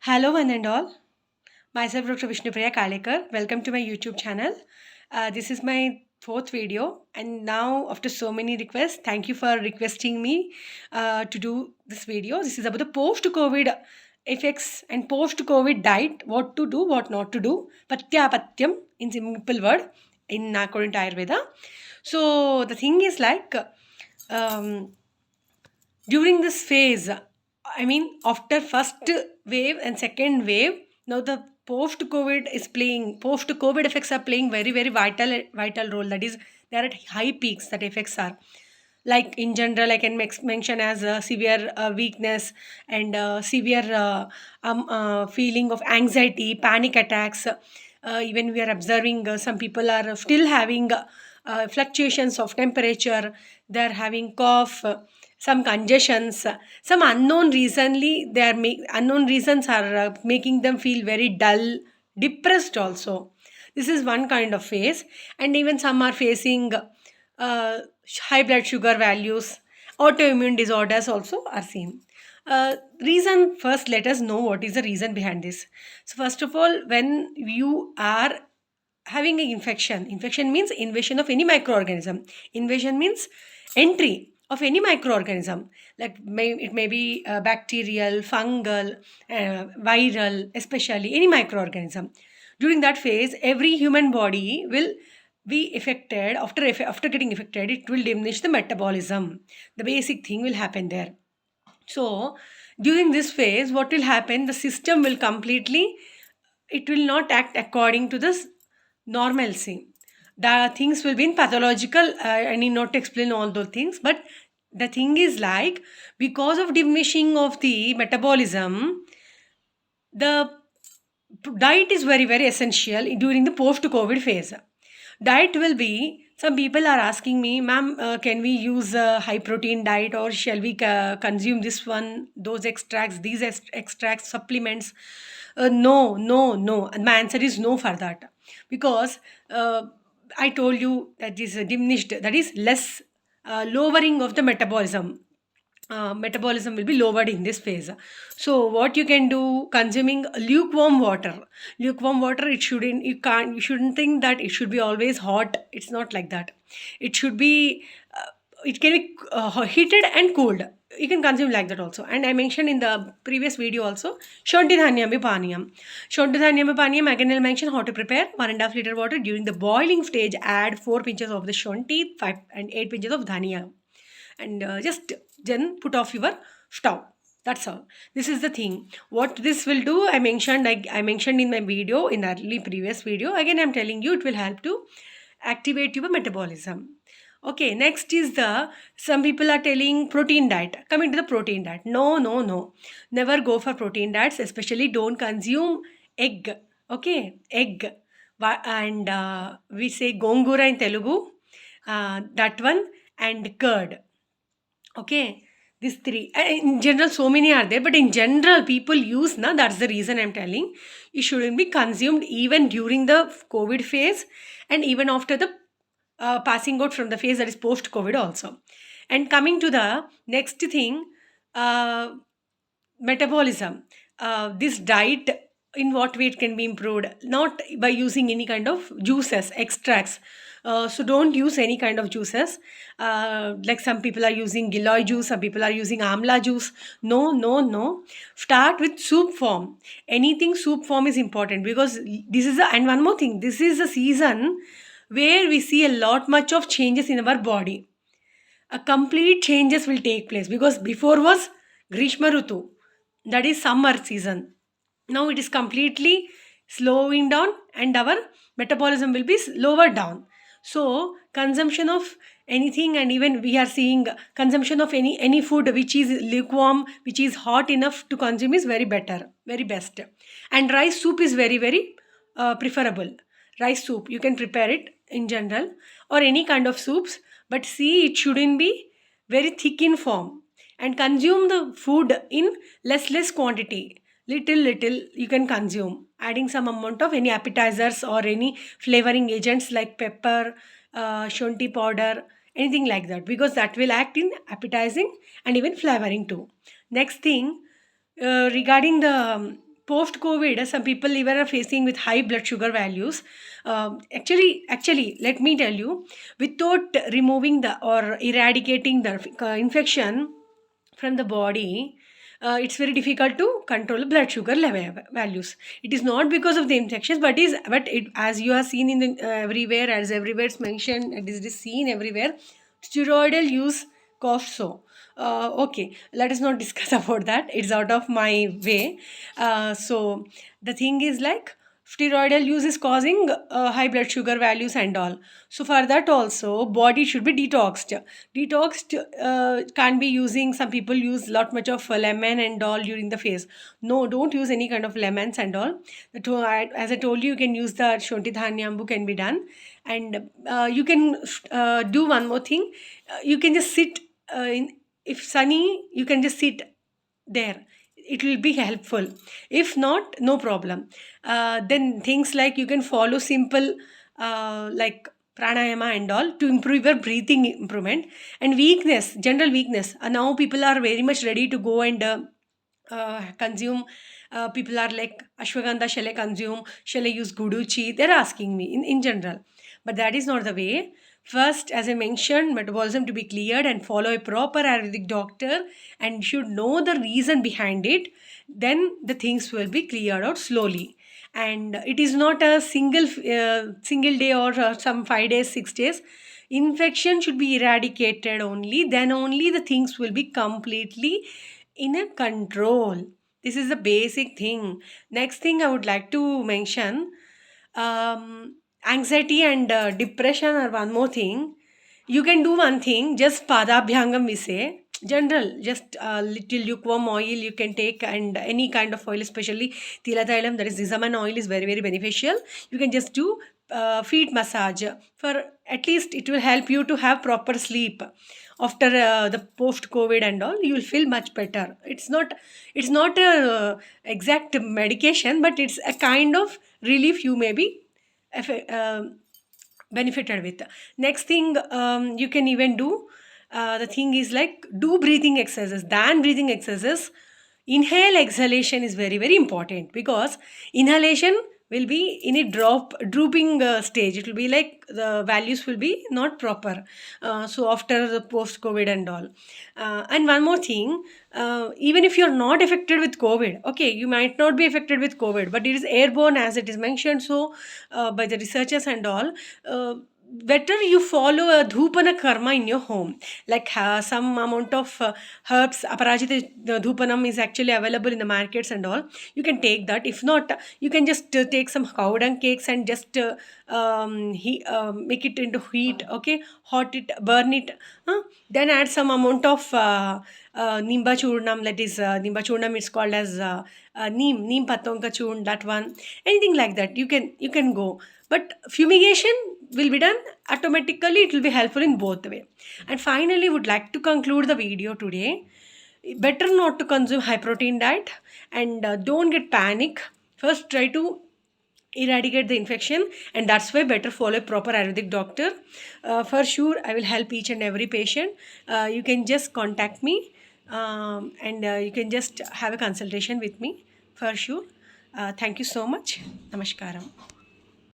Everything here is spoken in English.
Hello, one and all. Myself, Dr. Vishnupriya Kalekar. Welcome to my YouTube channel. This is my fourth video, and now, after so many requests, thank you for requesting me to do this video. This is about the post COVID effects and post COVID diet, what to do, what not to do. Patyam, in simple word, in according to Ayurveda. So, the thing is like, um, during this phase, I mean after first wave and second wave, now the post covid is playing post covid effects are playing very vital role. That is, they are at high peaks. That effects are like, in general, I can mention as a severe weakness and severe feeling of anxiety, panic attacks. Even we are observing some people are still having fluctuations of temperature. They are having cough, some congestions, some unknown reasonly they are unknown reasons are making them feel very dull, depressed also. This is one kind of phase. And even some are facing uh, high blood sugar values, autoimmune disorders also are seen. Reason, first let us know what is the reason behind this. So first of all, when you are having an infection means invasion of any microorganism. Invasion means entry of any microorganism, like it may be bacterial, fungal, viral, especially any microorganism. During that phase, every human body will be affected. After getting affected, it will diminish the metabolism. The basic thing will happen there. So during this phase, what will happen? The system will completely, it will not act according to this normalcy. The things will be in pathological. I need not to explain all those things, but the thing is like, because of diminishing of the metabolism, the diet is very essential during the post COVID phase. Diet will be, some people are asking me, ma'am, can we use a high protein diet, or shall we consume this one, those extracts, these extracts, supplements? No. And my answer is no for that. Because I told you that is diminished, that is less, lowering of the metabolism. Metabolism will be lowered in this phase. So what you can do, consuming lukewarm water. Lukewarm water, it shouldn't, you shouldn't think that it should be always hot. It's not like that. It should be, it can be heated and cooled. You can consume like that also. And I mentioned in the previous video also, Shonti Dhanyambi Paniyam. Shonti Dhanyambi Paniyam, again I'll mention how to prepare. 1.5 liter water. During the boiling stage, add 4 pinches of the Shonti, 5 and 8 pinches of Dhania, and just then put off your stove. That's all. This is the thing. What this will do, I mentioned, like I mentioned in my video, in the early previous video. Again, I'm telling you, it will help to activate your metabolism. Okay, next is the, some people are telling protein diet. Coming to the protein diet. No. Never go for protein diets, especially don't consume egg. Okay, egg. And we say gongura in Telugu. That one, and curd. Okay, these three. In general, so many are there, but in general, people use na. That's the reason I'm telling. It shouldn't be consumed even during the COVID phase, and even after the passing out from the phase that is post COVID also. And coming to the next thing, uh, metabolism. This diet, in what way it can be improved? Not by using any kind of juices, extracts. So don't use any kind of juices. Like some people are using Giloy juice, some people are using Amla juice. No. Start with soup form. Anything soup form is important, because this is and one more thing. This is a season where we see a lot much of changes in our body. A complete changes will take place, because before was Grishma Rutu, that is summer season. Now it is completely slowing down, and our metabolism will be lower down. So consumption of anything, and even we are seeing consumption of any food which is lukewarm, which is hot enough to consume, is very better, very best. And rice soup is very preferable. Rice soup, you can prepare it in general, or any kind of soups, but see, it shouldn't be very thick in form. And consume the food in less quantity. Little you can consume, adding some amount of any appetizers or any flavoring agents like pepper, shonti powder, anything like that, because that will act in appetizing and even flavoring too. Next thing, regarding the post COVID, some people even are facing with high blood sugar values. Actually, let me tell you, without removing the or eradicating the infection from the body, it's very difficult to control the blood sugar level values. It is not because of the infections, but it, as you have seen in the everywhere, as everywhere it's mentioned, it is seen everywhere. Steroidal use cost so. Okay, let us not discuss about that. It's out of my way. So the thing is like steroidal use is causing high blood sugar values and all. So for that also, body should be detoxed. Detoxed can't be using. Some people use lot much of lemon and all during the face. No, don't use any kind of lemons and all. As I told you, you can use the shonti dhanyambu can be done, and you can do one more thing. You can just sit in, if sunny, you can just sit there, it will be helpful. If not, no problem. Then things like you can follow simple like pranayama and all to improve your breathing improvement. And weakness, general weakness, now people are very much ready to go and consume. People are like, ashwagandha shall I consume, shall I use guduchi, they're asking me in general. But that is not the way. First, as I mentioned, metabolism to be cleared and follow a proper Ayurvedic doctor and should know the reason behind it. Then the things will be cleared out slowly. And it is not a single day or some 5 days, 6 days. Infection should be eradicated only. Then only the things will be completely in a control. This is the basic thing. Next thing I would like to mention, anxiety and depression are one more thing. You can do one thing, just padabhyangam we say. General, just little lukewarm oil you can take, and any kind of oil, especially tilatailam, that is zizaman oil, is very, very beneficial. You can just do feet massage. For at least it will help you to have proper sleep after the post COVID and all. You will feel much better. It's not a exact medication, but it's a kind of relief you may be benefited with. Next thing, you can even do, the thing is like, do breathing exercises. Than breathing exercises, inhale exhalation is very, very important, because inhalation will be in a drooping stage. It will be like the values will be not proper. So after the post COVID and all. And one more thing, even if you're not affected with COVID, okay, you might not be affected with COVID, but it is airborne as it is mentioned so by the researchers and all. Better you follow a dhupana karma in your home, like some amount of herbs, aparajita dhupanam is actually available in the markets and all. You can take that. If not, you can just take some cow dung cakes and just make it into heat, okay, hot it, burn it, then add some amount of nimba churnam, that is nimba churnam is called as neem patonka churn, that one, anything like that, you can go. But fumigation will be done automatically. It will be helpful in both way. And finally, would like to conclude the video today. Better not to consume high protein diet, and don't get panic. First, try to eradicate the infection, and that's why better follow a proper Ayurvedic doctor. For sure, I will help each and every patient. You can just contact me, and you can just have a consultation with me for sure. Thank you so much. Namaskaram.